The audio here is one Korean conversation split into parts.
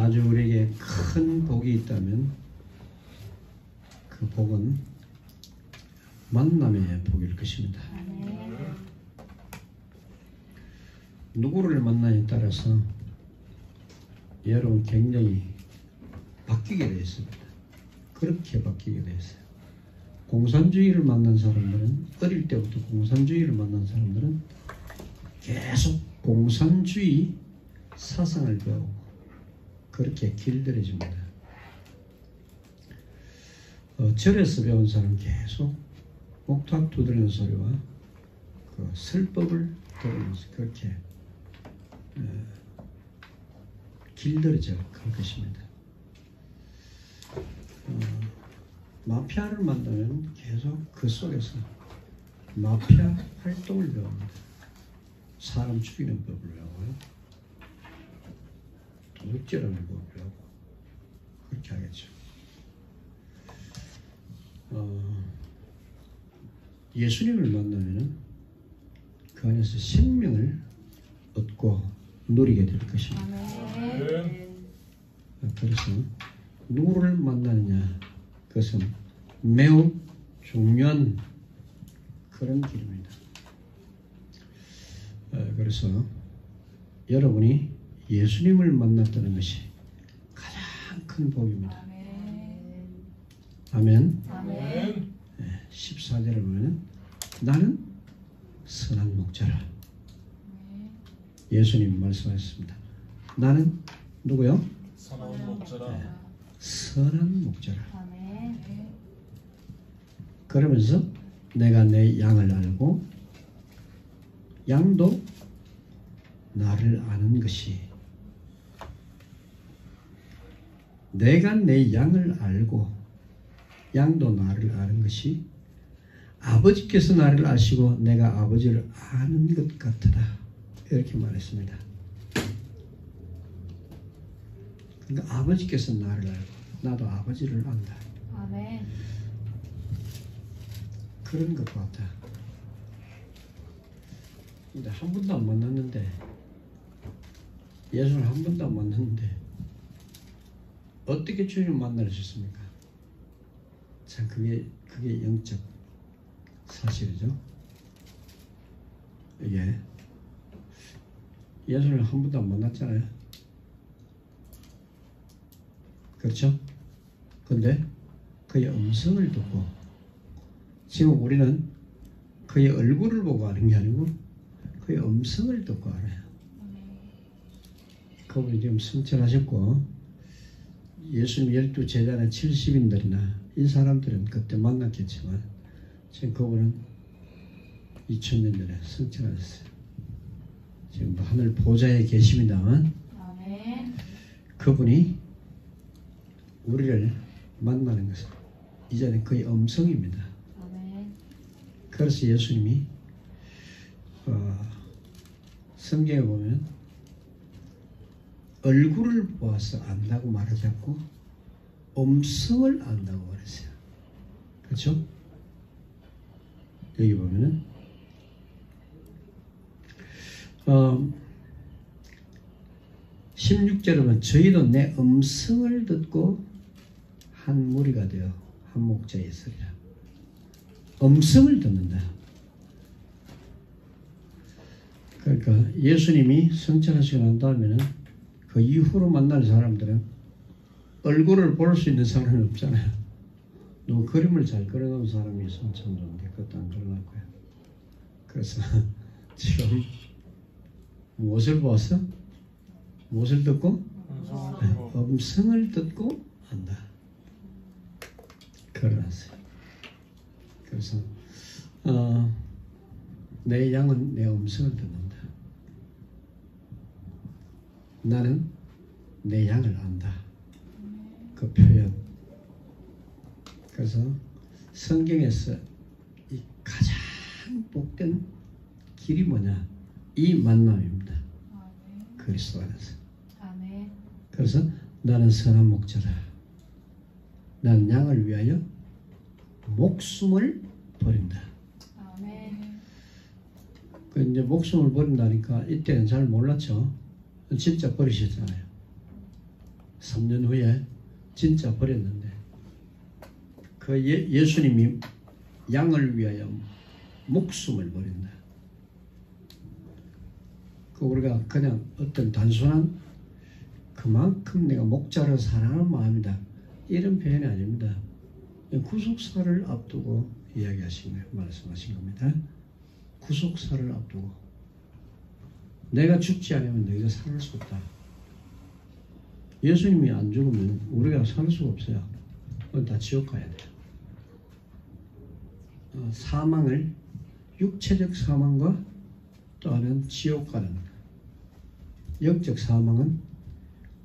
아주 우리에게 큰 복이 있다면 그 복은 만남의 복일 것입니다. 누구를 만나냐에 따라서 여러분 굉장히 바뀌게 되어 있습니다. 그렇게 바뀌게 되어 있어요. 공산주의를 만난 사람들은, 어릴 때부터 공산주의를 만난 사람들은 계속 공산주의 사상을 배우고 그렇게 길들여집니다. 절에서 배운 사람은 계속 목탁 두드리는 소리와 그 설법을 들으면서 그렇게 길들여져 갈 것입니다. 마피아를 만나면 계속 그 속에서 마피아 활동을 배웁니다. 사람 죽이는 법을 배우고요, 도둑질하는 법을 배우고 그렇게 하겠죠. 예수님을 만나면 그 안에서 생명을 얻고 누리게 될 것입니다. 그래서 누구를 만나느냐, 그것은 매우 중요한 그런 길입니다. 그래서 여러분이 예수님을 만났다는 것이 가장 큰 복입니다. 아멘. 아멘. 14절을 보면 나는 선한 목자라. 예수님 말씀하셨습니다. 나는 누구요? 선한 목자라. 선한 목자라. 그러면서 내가 내 양을 알고 양도 나를 아는 것이, 내가 내 양을 알고 양도 나를 아는 것이 아버지께서 나를 아시고 내가 아버지를 아는 것 같으라. 이렇게 말했습니다. 그러니까 아버지께서 나를 알고 나도 아버지를 안다. 아멘. 그런 것 같아. 근데 한 번도 안 만났는데, 예수를 한 번도 안 만났는데 어떻게 주님을 만날 수 있습니까? 참 그게 영적 사실이죠. 이게 예수를 한 번도 안 만났잖아요. 그렇죠? 근데 그의 음성을 듣고, 지금 우리는 그의 얼굴을 보고 아는 게 아니고 그의 음성을 듣고 알아요. 그분이 지금 승천하셨고 예수님 12제자나 70인들이나 이 사람들은 그때 만났겠지만 지금 그분은 2000년 전에 승천하셨어요. 지금 하늘 보좌에 계십니다만 그분이 우리를 만나는 것은 이제는 그의 음성입니다. 그래서 예수님이 성경에 보면 얼굴을 보아서 안다고 말하지 않고 음성을 안다고 말했어요. 그렇죠? 여기 보면은 16절에 보면 저희도 내 음성을 듣고 한 무리가 되어 한 목자에 서리라. 음성을 듣는다. 그러니까 예수님이 승천하시고 난 다음에는 그 이후로 만날 사람들은 얼굴을 볼 수 있는 사람은 없잖아요. 누구 그림을 잘 그려놓은 사람이 있으면 참 좋은데 그것도 안 그려놨고요. 그래서 지금 무엇을 보았어? 무엇을 듣고? 음성을 듣고 한다. 그려놨어요. 그래서 내 양은 내 음성을 듣는다. 나는 내 양을 안다. 그 표현. 그래서 성경에서 이 가장 복된 길이 뭐냐? 이 만남입니다. 그리스도 안에서. 그래서 나는 선한 목자라. 나는 양을 위하여 목숨을 버린다. 그 이제 목숨을 버린다니까 이때는 잘 몰랐죠. 진짜 버리셨잖아요. 3년 후에 진짜 버렸는데 그 예수님이 양을 위하여 목숨을 버린다. 그 우리가 그냥 어떤 단순한 그만큼 내가 목자를 사랑하는 마음이다 이런 표현이 아닙니다. 구속사를 앞두고 이야기하신 거예요. 말씀하신 겁니다. 구속사를 앞두고 내가 죽지 않으면 너희가 살 수 없다. 예수님이 안 죽으면 우리가 살 수가 없어요. 그건 다 지옥 가야 돼요. 사망을 육체적 사망과 또 하나는 지옥 가는 영적 사망은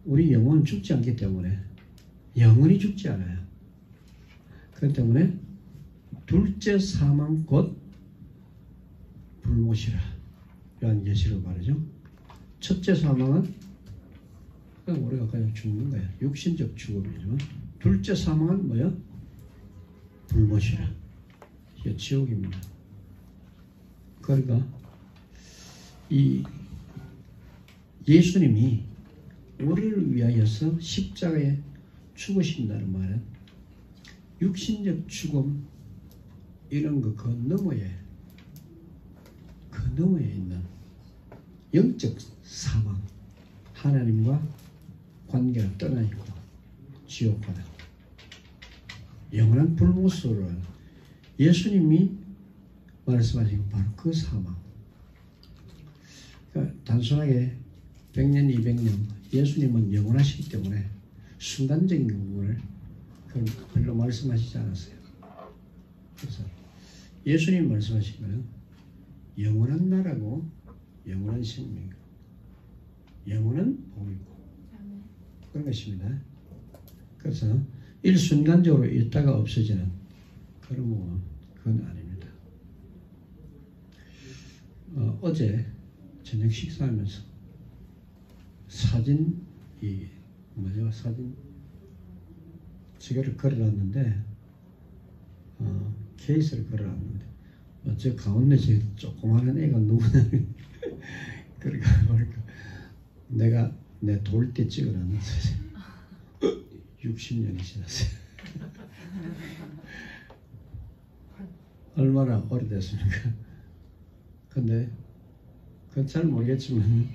우리 영혼은 죽지 않기 때문에 영원히 죽지 않아요. 그렇기 때문에 둘째 사망 곧 불못이라 요한계시록 말이죠. 첫째 사망은 그냥 우리가 그냥 죽는 거예요. 육신적 죽음이지만 둘째 사망은 뭐야? 불못이라. 이게 지옥입니다. 그러니까 이 예수님이 우리를 위하여서 십자가에 죽으신다는 말은 육신적 죽음 이런 거 그 너머에 있는 영적 사망, 하나님과 관계가 떠나 있고 지옥과다 영원한 불못으로 예수님이 말씀하신 바로 그 사망. 그러니까 단순하게 100년, 200년 예수님은 영원하시기 때문에 순간적인 부분을 별로 말씀하시지 않았어요. 그래서 예수님 말씀하신 것은 영원한 나라고 영원한 생명이고 영원한 복이고 그런 것입니다. 그래서 일순간적으로 있다가 없어지는 그런 부분 그건 아닙니다. 어제 저녁 식사하면서 사진 저거를 걸어놨는데 케이스를 걸어놨는데 저 가운데 저 조그마한 애가 누구냐 그러니까 보니까 내가 내 돌 때 찍어놨는데 60년이 지났어요. 얼마나 오래됐습니까? 근데 그건 잘 모르겠지만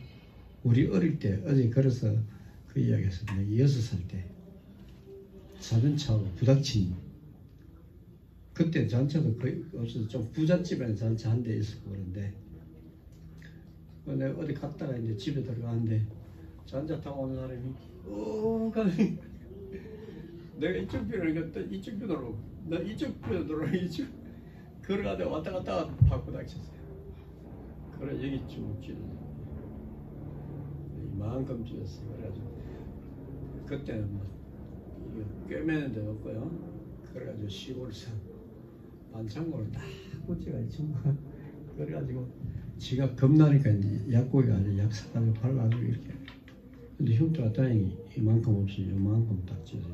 우리 어릴 때 어제 걸어서 그 이야기했었는데 6살 때 자전차하고 부닥친 그때 자전차도 거의 없어서 좀 부잣집에는 자전차 한 대 있었고 그런데 내가 어디 갔다가 이제 집에 들어가는데 자전차 타고 오는 사람이 가니 내가 이쪽 뷰를 또 이쪽 뷰로 나 이쪽 뷰로 돌아 이쪽 걸어가다가 왔다 갔다 팍 부닥쳤어요. 그래 여기 쭉 찔러 이만큼 찔렀어요. 그래가지고 그때는 뭐 꿰매는 데 없고요. 그래가지고 시골에서 반창고를 딱 꽂혀가지고 그래가지고 지가 겁나니까 이제 약고기가 아주 약 사가지고 발라가지고 이렇게 근데 흉터가 다행히 이만큼 없이 이만큼 딱 찢어서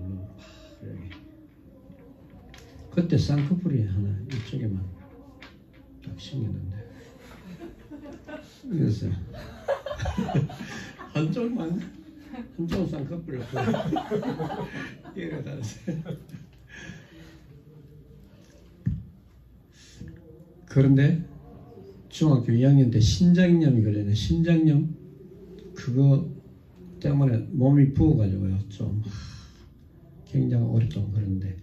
이렇게 그때 쌍꺼풀이 하나 이쪽에만 딱 생겼는데 그래서 한쪽만 한쪽 쌍꺼풀이 없고 이래 다녔어요. 그런데 중학교 2학년 때 신장염이 걸렸는데 신장염 그거 때문에 몸이 부어가지고요 좀 굉장히 오랫동안 그랬는데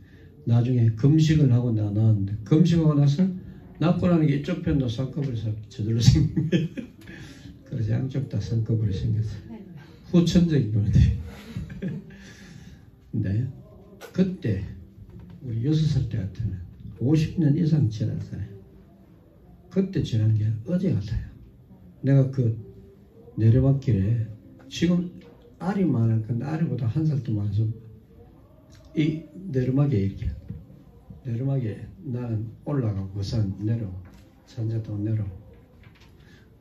나중에 금식을 하고 나왔는데 금식하고 나서 낫고 나는 게 이쪽 편도 쌍꺼풀이 저절로 생긴 거예요. 그래서 양쪽 다 쌍꺼풀이 생겼어요. 후천적인 건데 근데 그때 우리 6살 때 같으면 50년 이상 지났어요. 그때 지난 게 어제 같아요. 내가 그 내려막길에 지금 알이 많아. 근데 알이보다 한 살 더 많아서 이 내리막에 이렇게 내리막에 나는 올라가고 그 산 내려오고 산자도 내려오고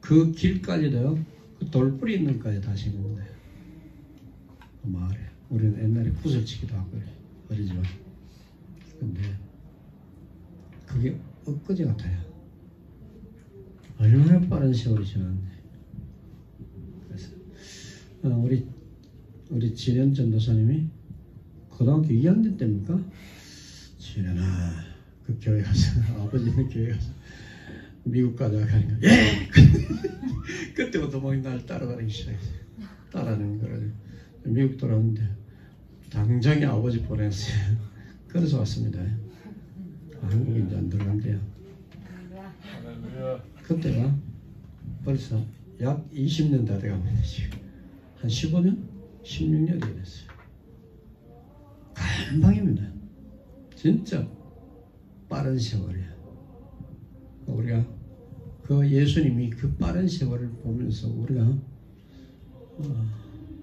그 길까지도요 그 돌뿌리 있는 데까지 다 심는데 그 마을에 우리는 옛날에 구슬치기도 하고 어리지만 근데 그게 엊그제 같아요. 얼마나 빠른 세월이 지났네. 그래서 우리 우리 진현 전도사님이 고등학교 2학년 때입니까? 진현아, 그 교회 가서 아버지는 교회 가서 미국 가자 하니까 예! 그때부터 막 날 따라다니기 시작했어요. 따라다니는 거를 미국 돌아오는데 당장에 아버지 보냈어요. 그래서 왔습니다. 한국에 이제 안 들어간대요. 할렐루야. 그때가 벌써 약 20년 다 돼갑니다. 지금 한 15년? 16년이 됐어요. 금방입니다. 진짜 빠른 세월이야. 우리가 그 예수님이 그 빠른 세월을 보면서 우리가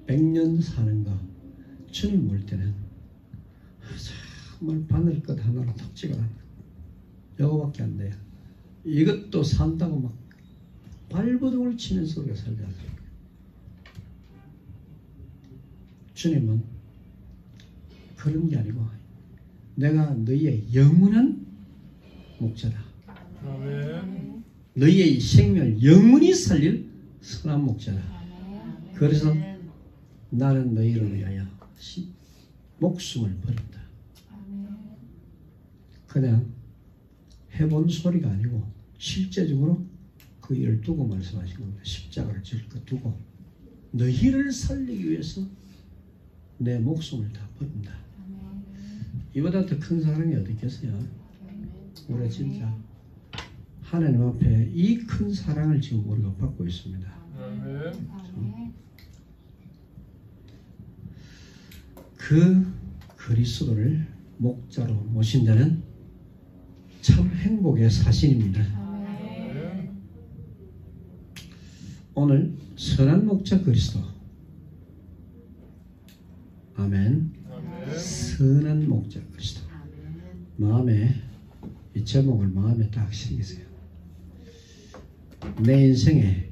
100년 사는 거 주님 볼 때는 정말 바늘끝 하나로 턱지가 납니다. 이거밖에 안 돼요. 이것도 산다고 막 발버둥을 치면서 우리가 살지 않습니까? 주님은 그런 게 아니고 내가 너희의 영원한 목자다. 아멘. 너희의 생명을 영원히 살릴 선한 목자다. 그래서 나는 너희를 위하여 목숨을 버린다. 그냥 해본 소리가 아니고 실제적으로 그 일을 두고 말씀하신 겁니다. 십자가를 질거 두고 너희를 살리기 위해서 내 목숨을 다 버린다. 이보다 더 큰 사랑이 어디 있겠어요? 우리가 진짜 하나님 앞에 이 큰 사랑을 지금 우리가 받고 있습니다. 아멘. 그 그리스도를 목자로 모신 자는 참 행복의 사신입니다. 아멘. 오늘 선한 목자 그리스도. 아멘. 아멘. 선한 목자 그리스도. 마음에 이 제목을 마음에 딱 새기세요. 내 인생에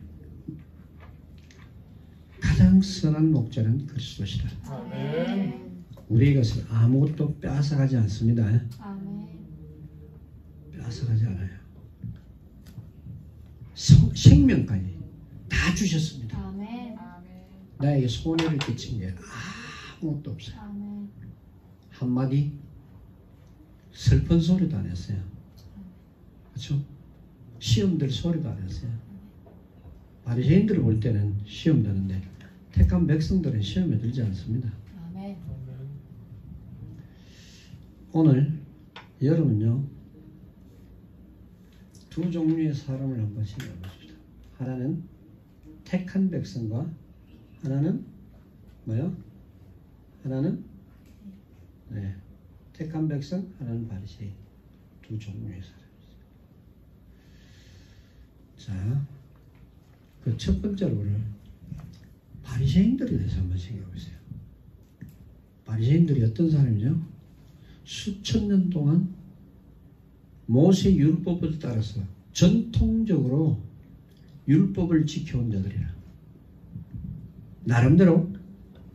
가장 선한 목자는 그리스도시다. 아멘. 우리 것을 아무것도 빼앗아가지 않습니다. 빼앗아가지 않아요. 생명까지 다 주셨습니다. 나에게 손해를 끼친 게 아무것도 없어요. 한마디 슬픈 소리도 안 했어요. 그렇죠? 시험들 소리도 안 했어요. 바리새인들을 볼 때는 시험 드는데 택한 백성들은 시험에 들지 않습니다. 오늘 여러분요 두 종류의 사람을 한번 생각해 보십시다. 하나는 택한 백성과 하나는 뭐요? 하나는 택한 백성, 하나는 바리새인. 두 종류의 사람입니다. 자, 그 첫 번째로 오늘 바리새인들에 대해서 한번 생각해 보세요. 바리새인들이 어떤 사람이죠? 수천 년 동안 모세 율법을 따라서 전통적으로 율법을 지켜온 자들이라. 나름대로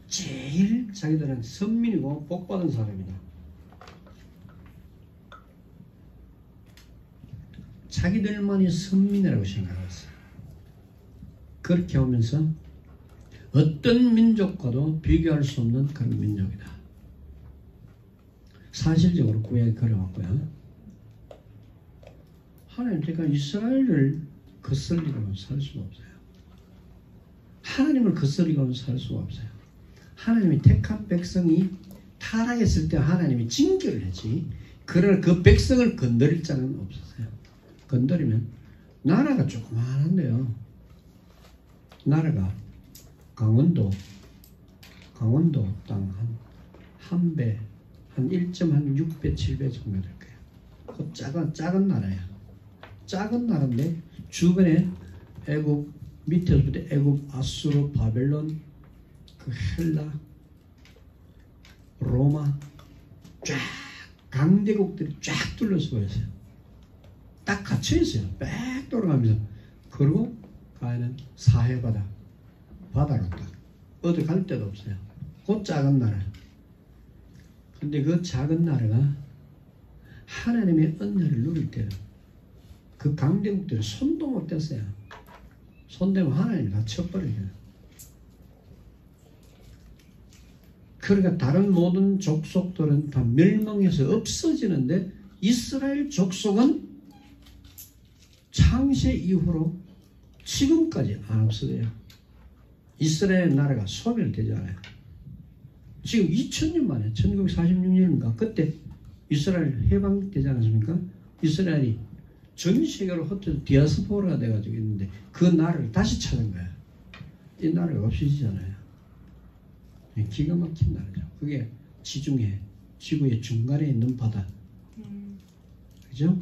제일 자기들은 선민이고 복받은 사람이다. 자기들만이 선민이라고 생각했어요. 그렇게 하면서 어떤 민족과도 비교할 수 없는 그런 민족이다. 사실적으로 구약에 그려왔고요. 하나님 그러니까 이스라엘을 거슬리고는 살 수가 없어요. 하나님을 거슬리고는 살 수가 없어요. 하나님이 택한 백성이 타락했을 때 하나님이 징계를 했지. 그러나 그 백성을 건드릴 자는 없었어요. 건드리면 나라가 조그만한데요. 나라가 강원도 땅 한 배, 한 1.6배, 7배 정도 될 거예요. 그 작은 나라야. 작은 나라인데 주변에 애굽, 밑에서부터 애굽, 아수르, 바벨론, 그 헬라, 로마 쫙 강대국들이 쫙 둘러서고 있어요. 딱 갇혀 있어요. 빽 돌아가면서. 그리고 가에는 사해바다, 바다로 딱 어디 갈 데도 없어요. 그 작은 나라. 근데 그 작은 나라가 하나님의 은혜를 누릴 때는 그 강대국들이 손도 못 댔어요. 손대면 하나님이 다 쳐버려요. 그러니까 다른 모든 족속들은 다 멸망해서 없어지는데 이스라엘 족속은 창세 이후로 지금까지 안 없어져요. 이스라엘 나라가 소멸되잖아요. 지금 2000년 만에 1946년인가 그때 이스라엘 해방되지 않았습니까? 이스라엘이 전 세계로 흩어져 디아스포라가 돼가지고 있는데 그 나라를 다시 찾은 거야. 이 나라가 없어지잖아요. 기가 막힌 나라죠. 그게 지중해, 지구의 중간에 있는 바다. 그죠?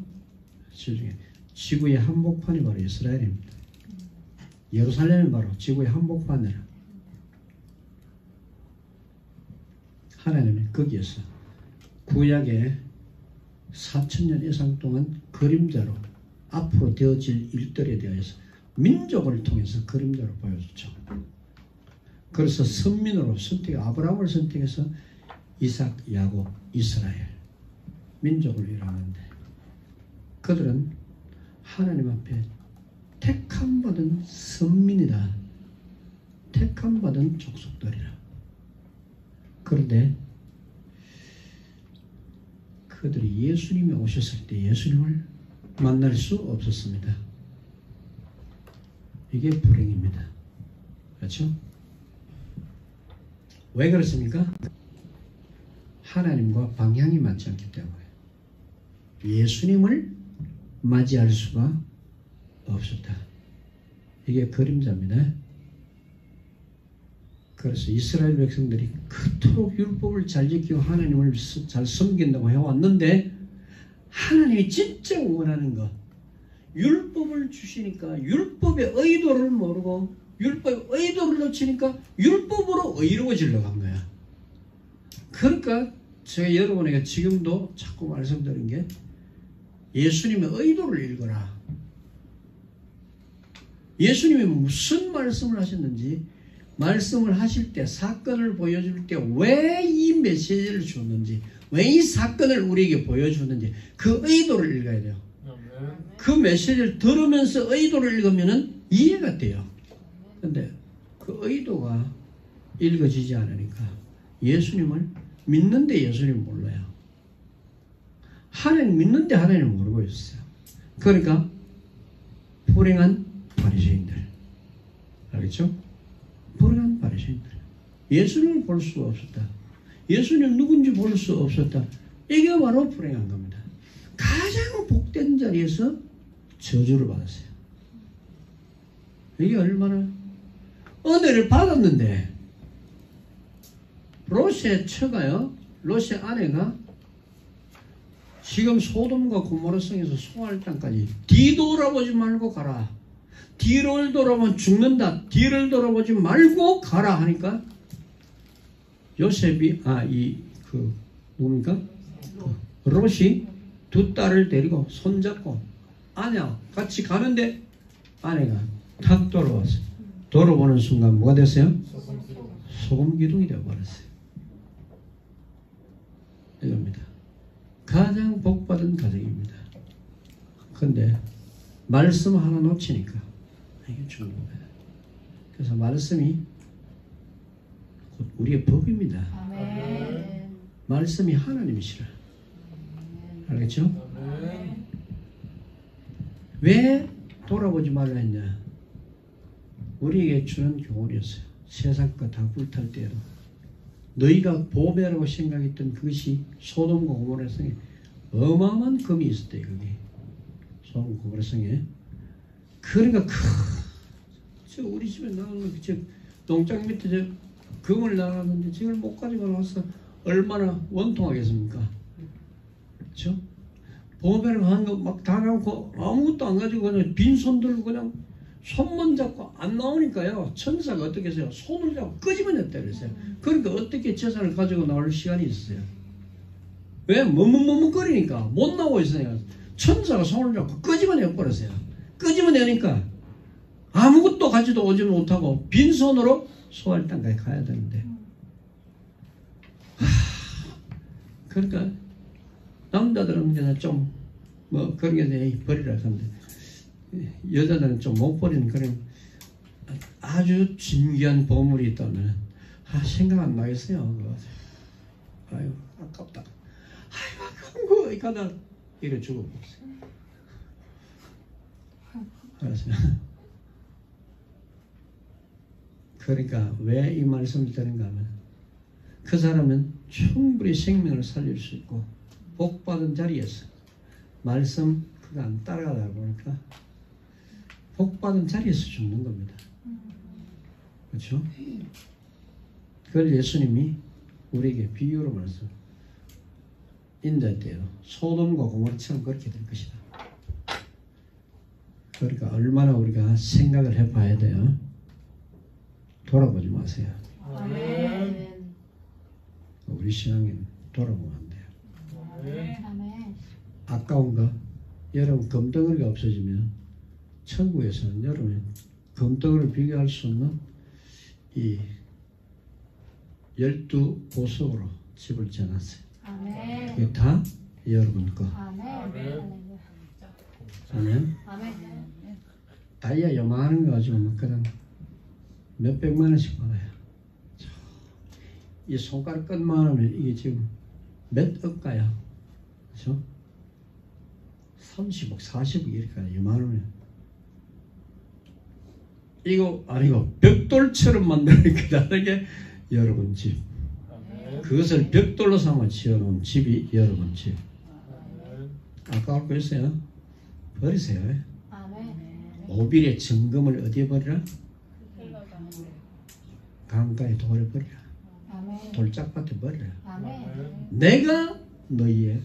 지중해. 지구의 한복판이 바로 이스라엘입니다. 예루살렘이 바로 지구의 한복판이라. 하나님은 거기에서 구약의 4000년 이상 동안 그림자로 앞으로 되어질 일들에 대해서 민족을 통해서 그림자로 보여줬죠. 그래서 선민으로 아브라함을 선택해서 이삭, 야곱, 이스라엘 민족을 이루는데 그들은 하나님 앞에 택함받은 선민이다. 택함받은 족속들이라. 그런데 그들이 예수님이 오셨을 때 예수님을 만날 수 없었습니다. 이게 불행입니다. 그렇죠? 왜 그렇습니까? 하나님과 방향이 맞지 않기 때문에 예수님을 맞이할 수가 없었다. 이게 그림자입니다. 그래서 이스라엘 백성들이 그토록 율법을 잘 지키고 하나님을 잘 섬긴다고 해왔는데 하나님이 진짜 원하는 것 율법을 주시니까 율법의 의도를 모르고 율법의 의도를 놓치니까 율법으로 의로워지려고 한 거야. 그러니까 제가 여러분에게 지금도 자꾸 말씀드린 게 예수님의 의도를 읽어라. 예수님이 무슨 말씀을 하셨는지 말씀을 하실 때 사건을 보여줄 때 왜 이 메시지를 줬는지 왜 이 사건을 우리에게 보여주는지 그 의도를 읽어야 돼요. 그 메시지를 들으면서 의도를 읽으면 이해가 돼요. 근데 그 의도가 읽어지지 않으니까 예수님을 믿는데 예수님을 몰라요. 하나님 믿는데 하나님을 모르고 있어요. 그러니까 불행한 바리새인들. 알겠죠? 불행한 바리새인들. 예수님을 볼 수 없었다. 예수님 누군지 볼 수 없었다. 이게 바로 불행한 겁니다. 가장 복된 자리에서 저주를 받았어요. 이게 얼마나 은혜를 받았는데 롯의 처가요. 롯의 아내가 지금 소돔과 고모라 성에서 소할 땅까지 뒤돌아보지 말고 가라. 뒤를 돌아보면 죽는다. 뒤를 돌아보지 말고 가라 하니까 요셉이 누굽니까? 롯이 두 딸을 데리고 손잡고 아내와 같이 가는데 아내가 탁 돌아왔어요. 돌아보는 순간 뭐가 됐어요? 소금 기둥이 되어버렸어요. 이겁니다. 가장 복받은 가정입니다. 그런데 말씀 하나 놓치니까 이게 죽는 거예요. 그래서 말씀이 곧 우리의 법입니다. 아멘. 말씀이 하나님이시라. 알겠죠? 아멘. 왜 돌아보지 말라 했냐? 우리에게 주는 교훈이었어요. 세상 거 다 불탈 때에도 너희가 보배라고 생각했던 그것이 소돔과 고모라 성에 어마어마한 금이 있었대요. 거기 소돔과 고모라 성에. 그러니까 저 우리 집에 나오는 저 농장 밑에 저 금을 나눴는데 지금 못 가지고 나와서 얼마나 원통하겠습니까? 그렇죠? 보배를 한 거 막 다 나오고 아무것도 안 가지고 그냥 빈손 들고 그냥 손만 잡고 안 나오니까요. 천사가 어떻게 해서요? 손을 잡고 끄집어냈다 그랬어요. 그러니까 어떻게 재산을 가지고 나올 시간이 있어요? 왜? 머뭇머뭇거리니까 못 나오고 있으니까 천사가 손을 잡고 끄집어내버렸어요. 끄집어내니까 아무것도 가지도 오지 못하고 빈손으로 소할 땅까지 가야 되는데 그러니까 남자들은 그냥 좀 뭐 그런 게 버리라 하는데 여자들은 좀 못 버리는 그런 아주 진귀한 보물이 있다면 생각 안 나겠어요. 아유 아깝다. 아유 아까운 거 이까다 이래 죽어버렸어요. 알았어요. 그러니까 왜 이 말씀을 드리는가 하면 그 사람은 충분히 생명을 살릴 수 있고 복받은 자리에서 말씀 그거 안 따라가다 보니까 복받은 자리에서 죽는 겁니다. 그렇죠? 그걸 예수님이 우리에게 비유로 말씀 인도했대요. 소돔과 고모라처럼 그렇게 될 것이다. 그러니까 얼마나 우리가 생각을 해봐야 돼요. 돌아보지 마세요. 아멘. 우리 신앙에는 돌아보면 안 돼요. 아멘. 아까운 거 여러분 금덩어리가 없어지면 천국에서는 여러분 금덩어리를 비교할 수 없는 이 12보석으로 집을 지어놨어요. 아멘. 이게 다 여러분 거. 아멘. 아멘. 아멘. 다이아 요만한 거 가지고 막 그냥 몇백만 원씩 받아요. 이 손가락 끝만 하면 이게 지금 몇 억가야. 그렇죠? 30억, 40억 이렇게 요만하면 이거 아니고 벽돌처럼 만드니까 다르게 여러분 집. 그것을 벽돌로 삼아 지어놓은 집이 여러분 집. 아까울 거 있어요? 버리세요. 아멘. 오빌의 증금을 어디에 버리라? 강가에 돌에 버리라. 아멘. 돌짝밭에 버리라. 아멘. 내가 너희의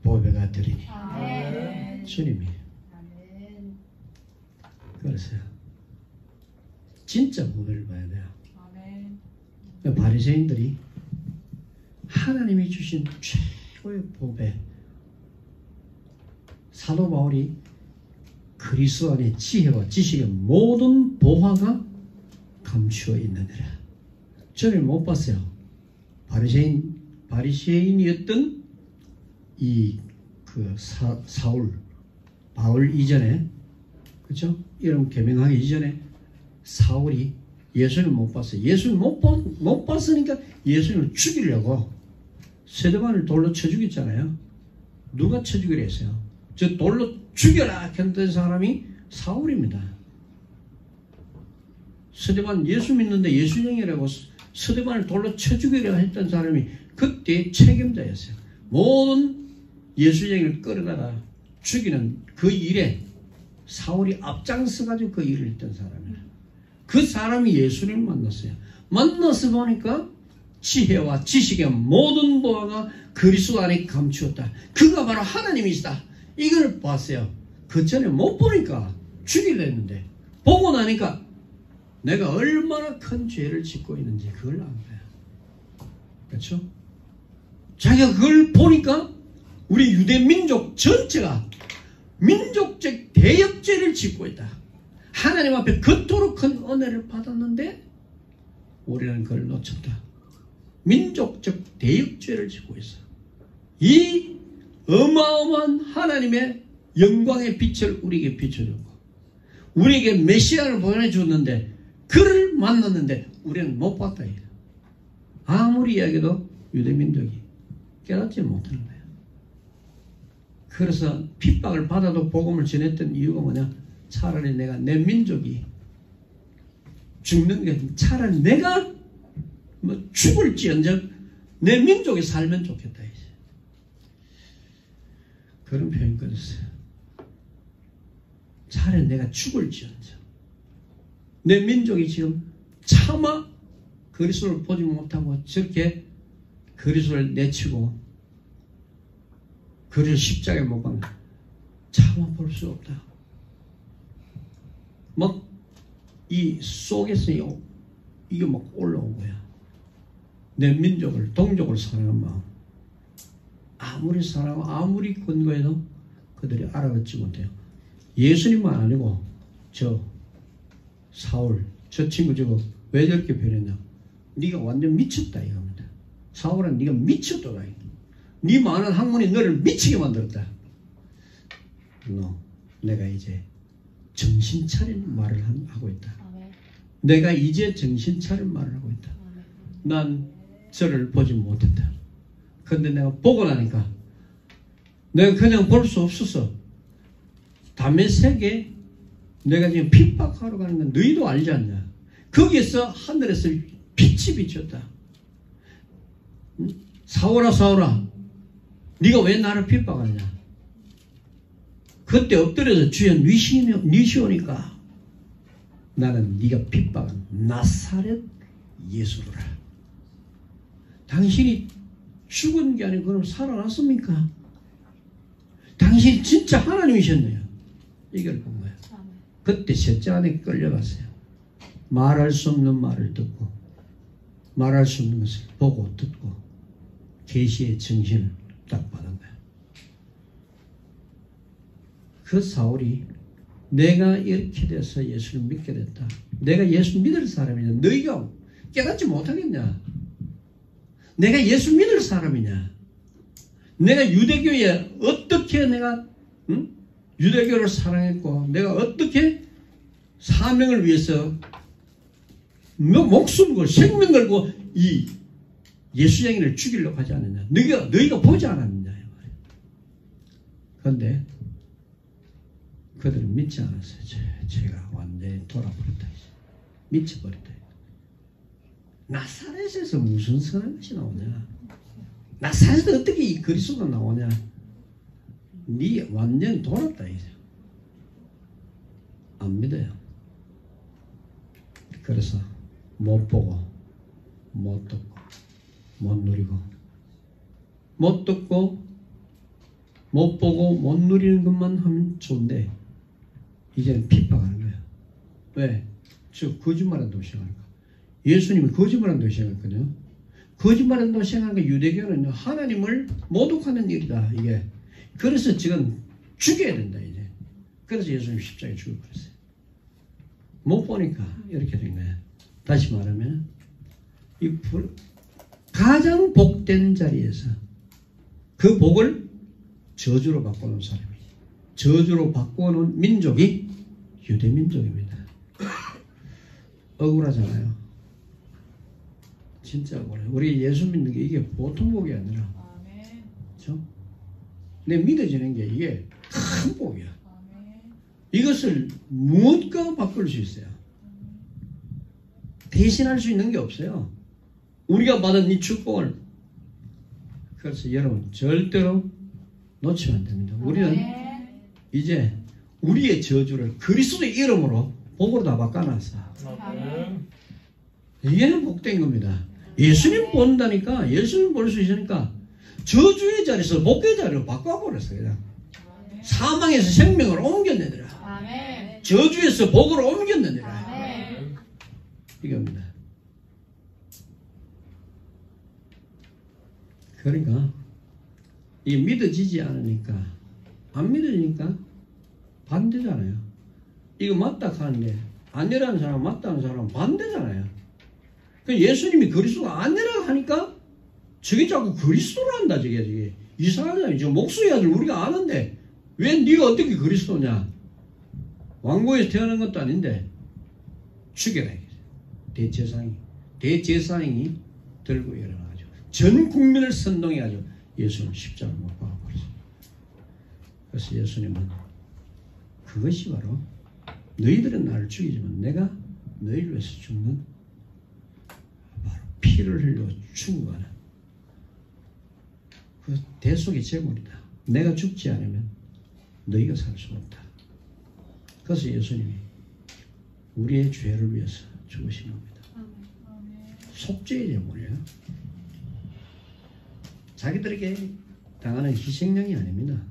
보배가 되리니. 아멘. 주님이 아멘. 그러세요. 진짜 보배를 봐야 돼요. 아멘. 바리새인들이 하나님이 주신 최고의 보배, 사도 바울이 그리스도 안에 지혜와 지식의 모든 보화가 감추어 있느니라. 저는 못 봤어요. 바리새인이었던 이 사울, 바울 이전에, 그렇죠? 이름 개명하기 이전에 사울이 예수님을 못 봤어요. 예수님을 못 봤으니까 예수님을 죽이려고 스데반을 돌로 쳐 죽였잖아요. 누가 쳐 죽이려 했어요? 저 돌로 죽여라 했던 사람이 사울입니다. 스데반 예수 믿는데 예수쟁이라고 스데반을 돌로 쳐 죽이려 했던 사람이 그때 책임자였어요. 모든 예수쟁이를 끌어다가 죽이는 그 일에 사울이 앞장서가지고 그 일을 했던 사람이에요. 그 사람이 예수님을 만났어요. 만나서 보니까 지혜와 지식의 모든 보화가 그리스도 안에 감추었다. 그가 바로 하나님이시다. 이걸 봤어요. 그 전에 못 보니까 죽이려 했는데 보고 나니까 내가 얼마나 큰 죄를 짓고 있는지 그걸 안 거야. 그렇죠? 자기가 그걸 보니까 우리 유대 민족 전체가 민족적 대역죄를 짓고 있다. 하나님 앞에 그토록 큰 은혜를 받았는데 우리는 그걸 놓쳤다. 민족적 대역죄를 짓고 있어. 이 어마어마한 하나님의 영광의 빛을 우리에게 비춰줬고 우리에게 메시아를 보내줬는데 그를 만났는데 우리는 못 봤다. 아무리 이야기해도 유대민족이 깨닫지 못하는 거예요. 그래서 핍박을 받아도 복음을 전했던 이유가 뭐냐? 차라리 내가 내 민족이 죽는 게 차라리 내가 뭐 죽을지언정 내 민족이 살면 좋겠다. 이제. 그런 표현 꺼냈어요. 차라리 내가 죽을지언정 내 민족이 지금 차마 그리스도를 보지 못하고 저렇게 그리스도를 내치고 그리스도 십자가에 못 박는 차마 볼 수 없다. 막 이 속에서 이게 막 올라온 거야. 내 민족을 동족을 사랑하는 마음. 아무리 사랑하고 아무리 권고해도 그들이 알아듣지 못해요. 예수님만 아니고 저 사울 저 친구 저거 왜 저렇게 변했냐. 네가 완전 미쳤다 이겁니다. 사울은 네가 미쳤더라. 네 많은 학문이 너를 미치게 만들었다. 내가 이제 정신 차린 말을 하고 있다. 아멘. 내가 이제 정신 차린 말을 하고 있다. 아멘. 난 저를 보지 못했다. 근데 내가 보고 나니까 내가 그냥 볼 수 없었어. 다메섹에 내가 지금 핍박하러 가는 건 너희도 알지 않냐. 거기에서 하늘에서 빛이 비쳤다. 사오라 사오라, 네가 왜 나를 핍박하냐. 그때 엎드려서 주여 니시오니까 나는 네가 핍박한 나사렛 예수로라. 당신이 죽은 게 아니고 그럼 살아났습니까? 당신이 진짜 하나님이셨네요. 이걸 본 거예요. 그때 셋째 안에 끌려갔어요. 말할 수 없는 말을 듣고 말할 수 없는 것을 보고 듣고 계시의 정신을 딱 받은 거예요. 그 사울이 내가 이렇게 돼서 예수를 믿게 됐다. 내가 예수 믿을 사람이냐. 너희가 깨닫지 못하겠냐. 내가 예수 믿을 사람이냐. 내가 유대교에 어떻게 내가 유대교를 사랑했고 내가 어떻게 사명을 위해서 목숨 걸고 생명 걸고 이 예수쟁이를 죽이려고 하지 않았냐. 너희가 보지 않았느냐. 그런데 그들은 믿지 않았어요. 제가 완전히 돌아버렸다. 미쳐버렸다. 나사렛에서 무슨 선한 것이 나오냐. 나사렛에서 어떻게 이 그리스도가 나오냐. 네 완전히 돌았다. 이제 안 믿어요. 그래서 못 보고 못 듣고 못 누리고 못 듣고 못 보고 못 누리는 것만 하면 좋은데 이제는 핍박하는 거야. 왜? 저 거짓말한다고 시작하니까. 예수님이 거짓말한다고 시작했거든요. 거짓말한다고 시작하니까 유대교는 하나님을 모독하는 일이다. 이게. 그래서 지금 죽여야 된다. 이제. 그래서 예수님 십자가에 죽어버렸어요. 못 보니까 이렇게 된 거야. 다시 말하면 가장 복된 자리에서 그 복을 저주로 바꿔놓은 사람이, 저주로 바꿔놓은 민족이 유대민족입니다. 억울하잖아요. 진짜 억울해요. 우리 예수 믿는 게 이게 보통 복이 아니라, 그렇죠? 내 믿어지는 게 이게 큰 복이야. 이것을 무엇과 바꿀 수 있어요? 대신할 수 있는 게 없어요. 우리가 받은 이 축복을. 그래서 여러분 절대로 놓치면 안 됩니다. 우리는 이제 우리의 저주를 그리스도의 이름으로 복으로 다 바꿔놨어. 이게 복된 겁니다. 예수님 본다니까, 예수님 볼 수 있으니까 저주의 자리에서 복의 자리로 바꿔버렸어요. 그냥. 사망에서 생명을 옮겨내더라. 저주에서 복으로 옮겨내더라. 이겁니다. 그러니까 이 믿어지지 않으니까, 안 믿어지니까 반대잖아요. 이거 맞다 하는데 아니라는 사람, 맞다는 사람은 반대잖아요. 그 예수님이 그리스도가 아니라고 하니까 저게 자꾸 그리스도로 한다. 저게 이상하잖아요. 저 목수의 아들 우리가 아는데 왜 네가 어떻게 그리스도냐. 왕고에서 태어난 것도 아닌데 죽여라. 대제사장이 들고 일어나가지고 전 국민을 선동해가지고 예수는 십자가를 못 박아버렸어요. 그래서 예수님은 그것이 바로 너희들은 나를 죽이지만 내가 너희를 위해서 죽는, 바로 피를 흘려 죽어가는 그 대속의 제물이다. 내가 죽지 않으면 너희가 살 수 없다. 그래서 예수님이 우리의 죄를 위해서 죽으신 겁니다. 속죄의 제물이에요. 자기들에게 당하는 희생양이 아닙니다.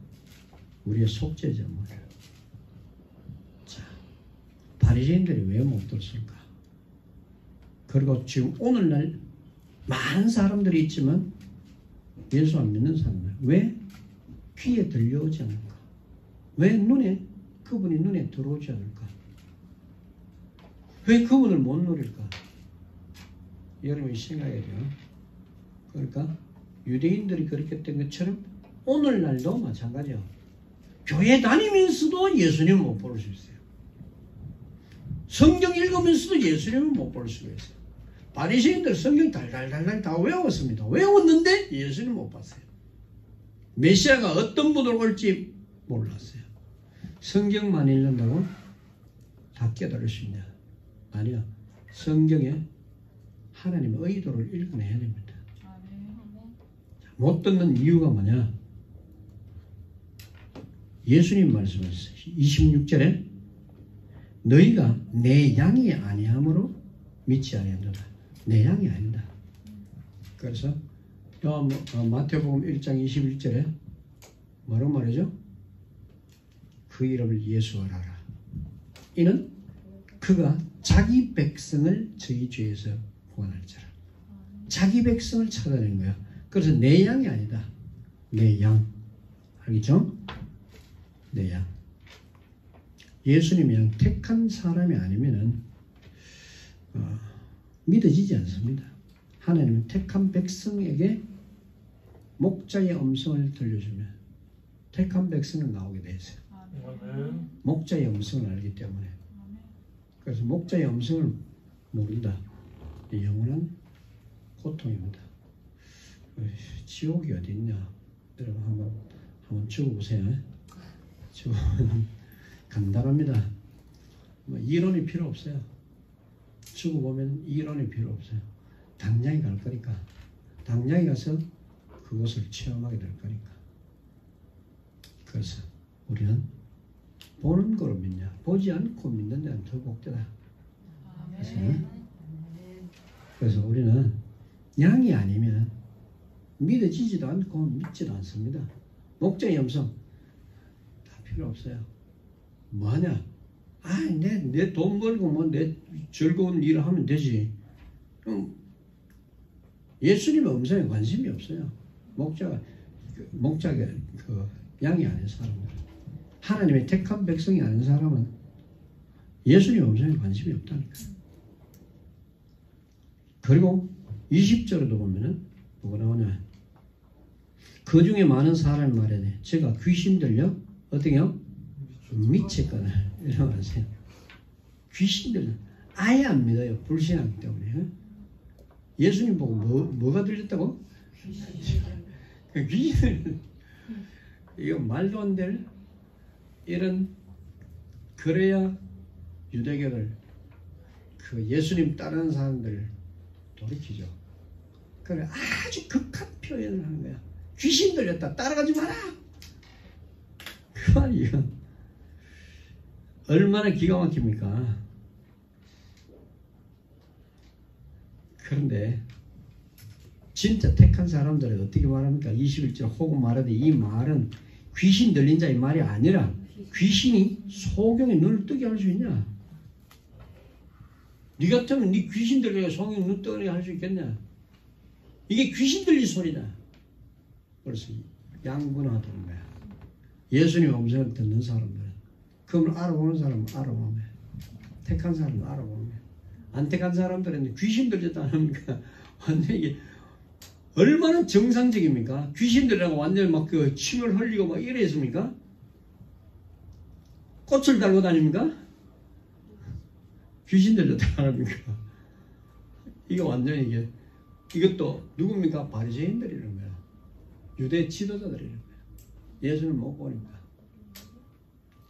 우리의 속죄의 제물이에요. 자, 바리새인들이 왜 못 들었을까? 그리고 지금 오늘날 많은 사람들이 있지만 예수 안 믿는 사람들 왜 귀에 들려오지 않을까? 왜 그분이 눈에 들어오지 않을까? 왜 그분을 못 누릴까? 여러분이 생각해야 돼요. 그러니까 유대인들이 그렇게 된 것처럼 오늘날도 마찬가지야. 교회 다니면서도 예수님을 못 볼 수 있어요. 성경 읽으면서도 예수님을 못 볼 수가 있어요. 바리새인들 성경 달달달달 다 외웠습니다. 외웠는데 예수님 못 봤어요. 메시아가 어떤 분으로 올지 몰랐어요. 성경만 읽는다고 다 깨달을 수 있냐? 아니야. 성경에 하나님의 의도를 읽어내야 됩니다. 못 듣는 이유가 뭐냐? 예수님 말씀하셨어요. 26절에 너희가 내 양이 아니함으로 믿지 아니한다. 내 양이 아니다. 그래서 마태복음 1장 21절에 뭐라고 말이죠? 그 이름을 예수하라. 이는 그가 자기 백성을 저희 죄에서 구원할 자라. 자기 백성을 찾아낸 거야. 그래서 내 양이 아니다. 내 양. 알겠죠? 내 양. 예수님이 양 택한 사람이 아니면은 믿어지지 않습니다. 하나님은 택한 백성에게 목자의 음성을 들려주면 택한 백성은 나오게 돼 있어요. 목자의 음성을 알기 때문에. 그래서 목자의 음성을 모른다. 영원한 고통입니다. 지옥이 어디 있냐? 여러분 한번 적어보세요. 적어보면 간단합니다. 뭐 이론이 필요 없어요. 적어보면 이론이 필요 없어요. 당장에 갈 거니까. 당장에 가서 그것을 체험하게 될 거니까. 그래서 우리는 보는 거로 믿냐? 보지 않고 믿는 자는 더 복되다. 그래서 우리는 양이 아니면 믿어지지도 않고 믿지도 않습니다. 목자의 음성 다 필요 없어요. 뭐하냐? 내 돈 벌고 뭐 내 즐거운 일을 하면 되지. 예수님의 음성에 관심이 없어요. 목자가 그 양이 아닌 사람들, 하나님의 택한 백성이 아닌 사람은 예수님의 음성에 관심이 없다니까. 그리고 20절에도 보면은 뭐가 나오냐? 그 중에 많은 사람이 말하네. 제가 귀신 들려 어떻게요? 미쳤거나 이러고 하세요. 귀신 들려 아예 안 믿어요. 불신하기 때문에. 예수님 보고 뭐가 들렸다고? 귀신을 이거 말도 안 될 이런. 그래야 유대교를 그 예수님 따르는 사람들 돌이키죠. 그래 아주 극한 표현을 하는 거야. 귀신 들렸다 따라가지 마라. 그 말이야. 얼마나 기가 막힙니까? 그런데 진짜 택한 사람들은 어떻게 말합니까? 21절 혹은 말하되 이 말은 귀신 들린 자의 말이 아니라 귀신이 소경의 눈을 뜨게 할 수 있냐? 네 같으면 네 귀신 들려 소경의 눈 뜨게 할 수 있겠냐? 이게 귀신 들린 소리다. 그래서 양분화되는 거야. 예수님 음성을 듣는 사람들은, 그걸 알아보는 사람은 알아보면, 택한 사람은 알아보면, 안 택한 사람들은 귀신 들렸다 하니까 완전히 얼마나 정상적입니까? 귀신 들려고 완전히 막 그 침을 흘리고 막 이랬습니까? 꽃을 달고 다닙니까? 귀신 들렸다 합니까? 이게 완전히 이것도 누굽니까? 바리새인들이라는 거야. 유대 지도자들이라는 거야. 예수를 못 보니까.